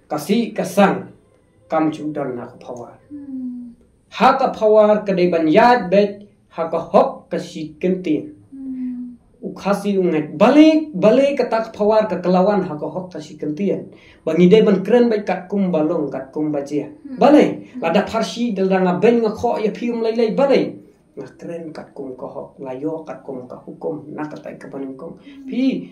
kasih kasang kam chudan nak phawar haka phawar kadai ban yad bet haka hok kasih kentin ukhasi ungat balik katak phawar ka kelawan haka hok kasih kentin bangi dai ban kren bai kat kum balong kat kum bajia balai lada farsi dalanga ben ngakho ya phium lai balai nak keren kat kum ka hok layo kat kum ka hukum nak katai ka paningkom pi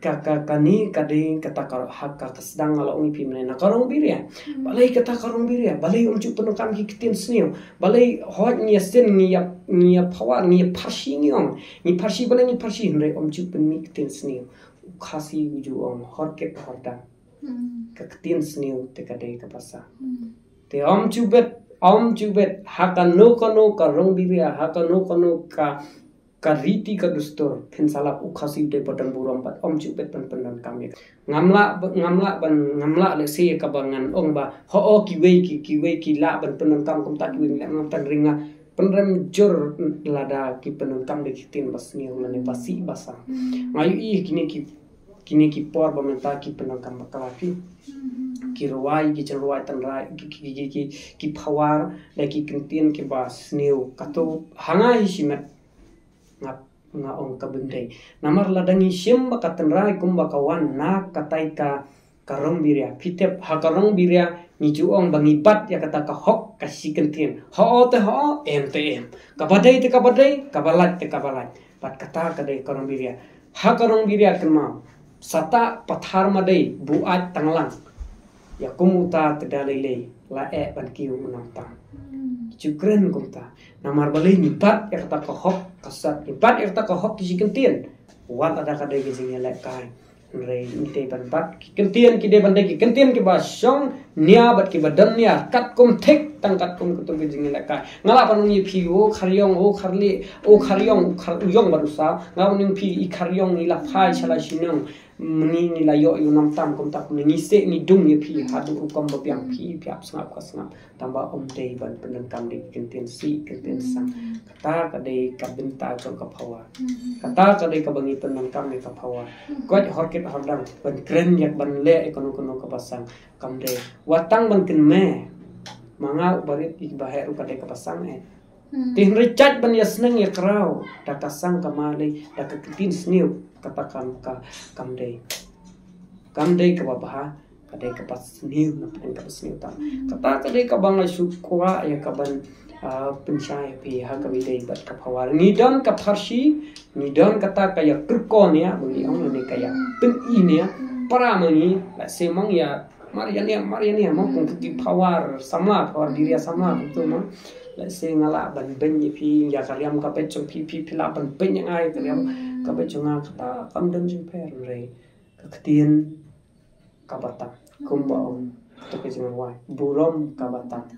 kani kading kata hak ka sedang ala ungi pi mena karong biria balai kata karong biria balai umcu penukam ki kitin snio balai hot ni sen ni phawar ni pharsi ni pharsi balai ni pharsi hre umcu pen mi kitin snio khasi uju hot ket horda ka kitin snio te kadai ka pasa te umcu bet hakan no ka rong biria hakan no ka riti ka dustur pensala ukhasi de batan buram pat umcu bet pan kami ngamla le se ka bangan ong ba ho ki we ki la ban pan kam kum ta ki we ngam tan ringa penrem jor lada ki pan kam de kitin basni ulane basi basa mayu I kini ki por bamenta ki pan kam bakalapi ki ruai ki ceruai tan rai ki phawar le ki kentin ki bas new kato hanga hisimet nga ong kabendai namar ladangi sim bakatan rai kum bakawan na katai ka karong biria pitep ha karong biria ni juong bangi bat ya kata ka hok kasih kentin ho te ho em kabadai te kabalat te kabalat pat kata kadai karong biria ha karong biria kema sata pathar madai buat tanglang ya kumuta tedalele la ban kiu menantang cukren kumta namar balai nipat ya kata kohok kasat nipat ya kata kohok kisi kentien wat ada kadai kisi ngelek kai rei nite ban bat kentien ki de bandai ki kentien ki basong nia bat ki badan nia kat kum thek tangkat kum kutu kisi ngelek kai ngala panungi pi o kharyong uyong barusa ngawning pi I kharyong ni la phai chala sinong meni ni la yo nam tam kom tak ni se ni dung ye pi hadu kom bapiang pi piap sangap ka sangap tambah dei ban pendan kam de kenten sang kata ka de ka binta jong ka phawa kata ka de ka bangi pendan kam ne ka phawa kot horket hordang ban kren yak ban le kono ka pasang kam de watang ban ken me manga barit ik baheru ka de ka pasang tin rechat ban yasneng ya krau dakasang kamale dakakitin sniu katakan ka kamdei ka babaha kadai ka pas sniu na pen ka sniu ta kata kadai ka bangai sukwa ya ka ban pencaya pi ha ka bidai bat ka phawar ni don ka farsi ni don kata ka ya kurkon ya bungi ong ne ka ya pen ini ya para mani la semang ya mariania mo kung ki phawar sama phawar diria sama betul mo la se ngala ban ben pi ya karyam ka pechong pi la ban ben yang ai karyam ka pechong kata kam deng jing per re ka ketien ka batak kumbaong to ke jing wai burom ka batak